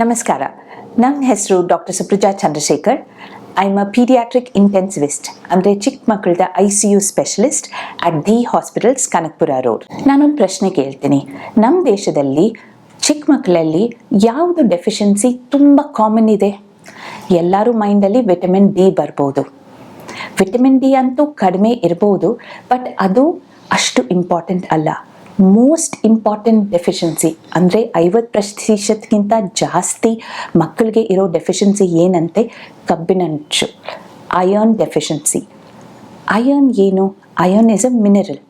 ನಮಸ್ಕಾರ. ನನ್ನ ಹೆಸರು doctor Supraja Chandrashekar. I am a paediatric intensivist, ಅಂದರೆ ಚಿಕ್ಕ ಮಕ್ಕಳದ ICU specialist at the hospitals Kanakapura road. ನಾನೊಂದು ಪ್ರಶ್ನೆ ಕೇಳ್ತೀನಿ. ನಮ್ಮ ದೇಶದಲ್ಲಿ ಚಿಕ್ಕ ಮಕ್ಕಳಲ್ಲಿ ಯಾವುದು ಡೆಫಿಷಿಯನ್ಸಿ ತುಂಬ ಕಾಮನ್ ಇದೆ? ಎಲ್ಲರೂ ಮೈಂಡಲ್ಲಿ ವಿಟಮಿನ್ ಡಿ ಬರ್ಬೋದು. ವಿಟಮಿನ್ ಡಿ ಅಂತೂ ಕಡಿಮೆ ಇರ್ಬೋದು, ಬಟ್ ಅದು ಅಷ್ಟು ಇಂಪಾರ್ಟೆಂಟ್ ಅಲ್ಲ. ಮೋಸ್ಟ್ ಇಂಪಾರ್ಟೆಂಟ್ ಡೆಫಿಷಿಯನ್ಸಿ ಅಂದರೆ 50% ಜಾಸ್ತಿ ಮಕ್ಕಳಿಗೆ ಇರೋ ಡೆಫಿಷಿಯನ್ಸಿ ಏನಂತೆ? ಕಬ್ಬಿನಾಂಶ, ಅಯರ್ನ್ ಡೆಫಿಷಿಯನ್ಸಿ. ಅಯರ್ನ್ ಏನು? Iron is a mineral.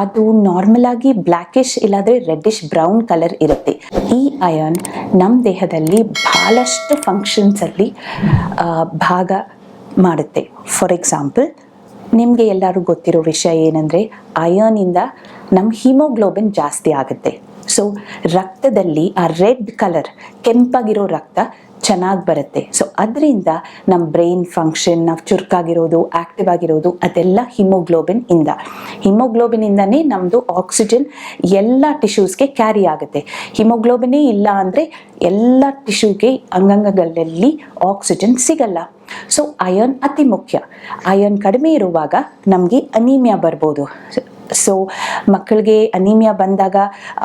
ಅದು ನಾರ್ಮಲ್ ಆಗಿ ಬ್ಲ್ಯಾಕಿಶ್ ಇಲ್ಲಾಂದರೆ ರೆಡ್ಡಿಶ್ ಬ್ರೌನ್ ಕಲರ್ ಇರುತ್ತೆ. ಈ ಅಯರ್ನ್ ನಮ್ಮ ದೇಹದಲ್ಲಿ ಭಾಳಷ್ಟು ಫಂಕ್ಷನ್ಸಲ್ಲಿ ಭಾಗ ಮಾಡುತ್ತೆ. ಫಾರ್ ಎಕ್ಸಾಂಪಲ್, ನಿಮಗೆ ಎಲ್ಲರೂ ಗೊತ್ತಿರೋ ವಿಷಯ ಏನಂದರೆ ಅಯರ್ನಿಂದ ನಮ್ಮ ಹಿಮೋಗ್ಲೋಬಿನ್ ಜಾಸ್ತಿ ಆಗುತ್ತೆ. ಸೊ ರಕ್ತದಲ್ಲಿ ಆ ರೆಡ್ ಕಲರ್, ಕೆಂಪಾಗಿರೋ ರಕ್ತ ಚೆನ್ನಾಗಿ ಬರುತ್ತೆ. ಸೊ ಅದರಿಂದ ನಮ್ಮ ಬ್ರೈನ್ ಫಂಕ್ಷನ್, ನಾವು ಚುರುಕಾಗಿರೋದು, ಆ್ಯಕ್ಟಿವ್ ಆಗಿರೋದು ಅದೆಲ್ಲ ಹಿಮೋಗ್ಲೋಬಿನಿಂದನೇ ನಮ್ಮದು ಆಕ್ಸಿಜನ್ ಎಲ್ಲ ಟಿಶ್ಯೂಸ್ಗೆ ಕ್ಯಾರಿ ಆಗುತ್ತೆ. ಹಿಮೋಗ್ಲೋಬಿನೇ ಇಲ್ಲ ಅಂದರೆ ಎಲ್ಲ ಟಿಶ್ಯೂಗೆ ಅಂಗಾಂಗಗಳಲ್ಲಿ ಆಕ್ಸಿಜನ್ ಸಿಗಲ್ಲ. ಸೊ ಅಯರ್ನ್ ಅತಿ ಮುಖ್ಯ. ಅಯರ್ನ್ ಕಡಿಮೆ ಇರುವಾಗ ನಮಗೆ ಅನೀಮಿಯಾ ಬರ್ಬೋದು. ಸೊ ಮಕ್ಕಳಿಗೆ ಅನೀಮಿಯಾ ಬಂದಾಗ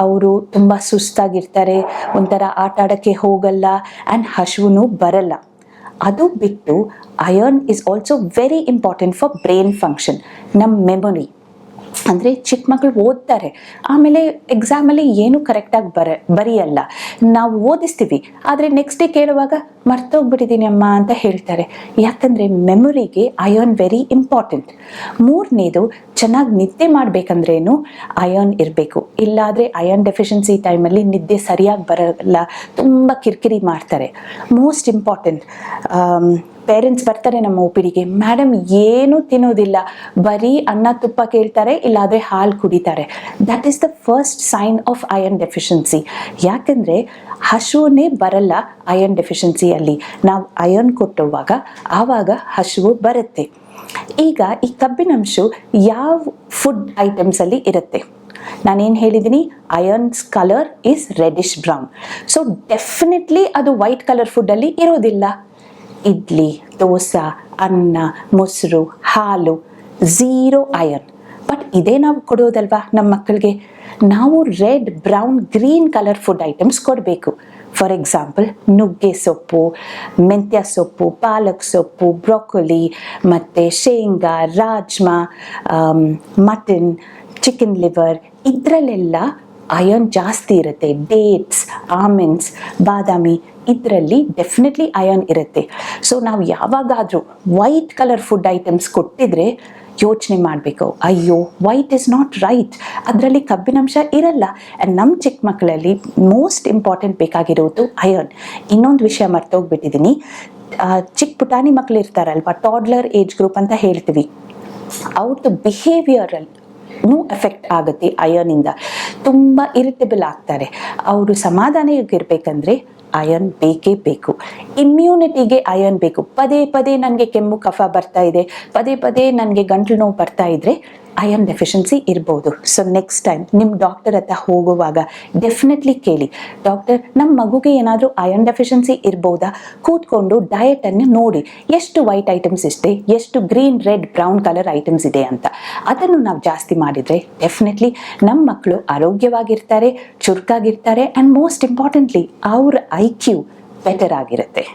ಅವರು ತುಂಬ ಸುಸ್ತಾಗಿರ್ತಾರೆ, ಒಂಥರ ಆಟ ಆಡೋಕ್ಕೆ ಹೋಗಲ್ಲ, ಆ್ಯಂಡ್ ಹಸಿವು ಬರಲ್ಲ. ಅದು ಬಿಟ್ಟು iron is also very important for brain function, ನಮ್ಮ ಮೆಮೊರಿ. ಅಂದರೆ ಚಿಕ್ಕ ಮಕ್ಕಳು ಓದ್ತಾರೆ, ಆಮೇಲೆ ಎಕ್ಸಾಮಲ್ಲಿ ಏನು ಕರೆಕ್ಟಾಗಿ ಬರೆಯಲ್ಲ. ನಾವು ಓದಿಸ್ತೀವಿ, ಆದರೆ ನೆಕ್ಸ್ಟ್ ಡೇ ಕೇಳುವಾಗ ಮರ್ತೋಗ್ಬಿಟ್ಟಿದ್ದೀನಿ ಅಮ್ಮ ಅಂತ ಹೇಳ್ತಾರೆ. ಯಾಕಂದರೆ ಮೆಮೊರಿಗೆ ಅಯರ್ನ್ ವೆರಿ ಇಂಪಾರ್ಟೆಂಟ್. ಮೂರನೇದು, ಚೆನ್ನಾಗಿ ನಿದ್ದೆ ಮಾಡಬೇಕಂದ್ರೇನು ಅಯರ್ನ್ ಇರಬೇಕು. ಇಲ್ಲಾದರೆ ಅಯರ್ನ್ ಡೆಫಿಷಿಯನ್ಸಿ ಟೈಮಲ್ಲಿ ನಿದ್ದೆ ಸರಿಯಾಗಿ ಬರಲ್ಲ, ತುಂಬ ಕಿರಿಕಿರಿ ಮಾಡ್ತಾರೆ. ಮೋಸ್ಟ್ ಇಂಪಾರ್ಟೆಂಟ್, ಪೇರೆಂಟ್ಸ್ ಬರ್ತಾರೆ ನಮ್ಮ OPDಗೆ, ಮೇಡಮ್ ಏನೂ ತಿನ್ನೋದಿಲ್ಲ, ಬರೀ ಅನ್ನ ತುಪ್ಪ ಕೇಳ್ತಾರೆ, ಇಲ್ಲಾದರೆ ಹಾಲು ಕುಡಿತಾರೆ. That is the first sign of iron deficiency. ಯಾಕೆಂದರೆ ಹಸಿವೇ ಬರಲ್ಲ ಅಯರ್ನ್ ಡೆಫಿಷಿಯನ್ಸಿಯಲ್ಲಿ. ನಾವು ಅಯರ್ನ್ ಕೊಟ್ಟುವಾಗ ಆವಾಗ ಹಸಿವು ಬರುತ್ತೆ. ಈಗ ಈ ಕಬ್ಬಿನಾಂಶ ಯಾವ ಫುಡ್ ಐಟಮ್ಸಲ್ಲಿ ಇರುತ್ತೆ? ನಾನೇನು ಹೇಳಿದ್ದೀನಿ? Iron's colour is reddish brown. So definitely ಅದು ವೈಟ್ ಕಲರ್ ಫುಡ್ಡಲ್ಲಿ ಇರೋದಿಲ್ಲ. ಇಡ್ಲಿ, ದೋಸೆ, ಅನ್ನ, ಮೊಸರು, ಹಾಲು, ಝೀರೋ ಅಯರ್ನ್. ಬಟ್ ಇದೇ ನಾವು ಕೊಡೋದಲ್ವಾ ನಮ್ಮ ಮಕ್ಕಳಿಗೆ? ನಾವು red, brown, green colour food items ಕೊಡಬೇಕು. ಫಾರ್ ಎಕ್ಸಾಂಪಲ್, ನುಗ್ಗೆ ಸೊಪ್ಪು, ಮೆಂತ್ಯ ಸೊಪ್ಪು, ಪಾಲಕ್ ಸೊಪ್ಪು, ಬ್ರೊಕೊಲಿ, ಮತ್ತು ಶೇಂಗಾ, ರಾಜ್ಮಾ, ಮಟನ್, ಚಿಕನ್ ಲಿವರ್, ಇದರಲ್ಲೆಲ್ಲ ಅಯರ್ನ್ ಜಾಸ್ತಿ ಇರುತ್ತೆ. ಡೇಟ್ಸ್, ಆಲ್ಮಂಡ್ಸ್, ಬಾದಾಮಿ, ಇದರಲ್ಲಿ ಡೆಫಿನೆಟ್ಲಿ ಅಯರ್ನ್ ಇರುತ್ತೆ. ಸೊ ನಾವು ಯಾವಾಗಾದರೂ ವೈಟ್ ಕಲರ್ ಫುಡ್ ಐಟಮ್ಸ್ ಕೊಟ್ಟಿದ್ರೆ ಯೋಚನೆ ಮಾಡಬೇಕು, ಅಯ್ಯೋ ವೈಟ್ ಇಸ್ ನಾಟ್ ರೈಟ್, ಅದರಲ್ಲಿ ಕಬ್ಬಿನಾಂಶ ಇರಲ್ಲ. ಆ್ಯಂಡ್ ನಮ್ಮ ಚಿಕ್ಕ ಮಕ್ಕಳಲ್ಲಿ ಮೋಸ್ಟ್ ಇಂಪಾರ್ಟೆಂಟ್ ಬೇಕಾಗಿರೋದು ಅಯರ್ನ್. ಇನ್ನೊಂದು ವಿಷಯ ಮರ್ತೋಗ್ಬಿಟ್ಟಿದ್ದೀನಿ. ಚಿಕ್ಕ ಪುಟಾಣಿ ಮಕ್ಕಳು ಇರ್ತಾರಲ್ವ, ಟಾಡ್ಲರ್ ಏಜ್ ಗ್ರೂಪ್ ಅಂತ ಹೇಳ್ತೀವಿ, ಅವ್ರದ್ದು ಬಿಹೇವಿಯರಲ್ಲಿ ಎಫೆಕ್ಟ್ ಆಗುತ್ತೆ ಅಯರ್ನಿಂದ. ತುಂಬ ಇರಿಟೇಬಲ್ ಆಗ್ತಾರೆ. ಅವರು ಸಮಾಧಾನವಾಗಿರ್ಬೇಕಂದ್ರೆ ಅಯರ್ನ್ ಬೇಕೇ ಬೇಕು. ಇಮ್ಯುನಿಟಿಗೆ ಅಯರ್ನ್ ಬೇಕು. ಪದೇ ಪದೇ ನನಗೆ ಕೆಮ್ಮು ಕಫ ಬರ್ತಾ ಇದೆ, ಪದೇ ಪದೇ ನನಗೆ ಗಂಟಲು ನೋವು ಬರ್ತಾ ಇದ್ರೆ ಅಯರ್ನ್ ಡೆಫಿಷಿಯನ್ಸಿ ಇರ್ಬೋದು. ಸೊ ನೆಕ್ಸ್ಟ್ ಟೈಮ್ ನಿಮ್ಮ ಡಾಕ್ಟರ್ ಹತ್ರ ಹೋಗುವಾಗ ಡೆಫಿನೆಟ್ಲಿ ಕೇಳಿ, ಡಾಕ್ಟರ್ ನಮ್ಮ ಮಗುಗೆ ಏನಾದರೂ ಅಯರ್ನ್ ಡೆಫಿಷಿಯನ್ಸಿ ಇರ್ಬೋದಾ? ಕೂತ್ಕೊಂಡು ಡಯಟನ್ನು ನೋಡಿ, ಎಷ್ಟು ವೈಟ್ ಐಟಮ್ಸ್ ಇದೆ, ಎಷ್ಟು green, red, brown colour items ಇದೆ ಅಂತ. ಅದನ್ನು ನಾವು ಜಾಸ್ತಿ ಮಾಡಿದರೆ ಡೆಫಿನೆಟ್ಲಿ ನಮ್ಮ ಮಕ್ಕಳು ಆರೋಗ್ಯವಾಗಿರ್ತಾರೆ, ಚುರುಕಾಗಿರ್ತಾರೆ, ಆ್ಯಂಡ್ ಮೋಸ್ಟ್ ಇಂಪಾರ್ಟೆಂಟ್ಲಿ ಅವ್ರ IQ ಬೆಟರ್ ಆಗಿರುತ್ತೆ.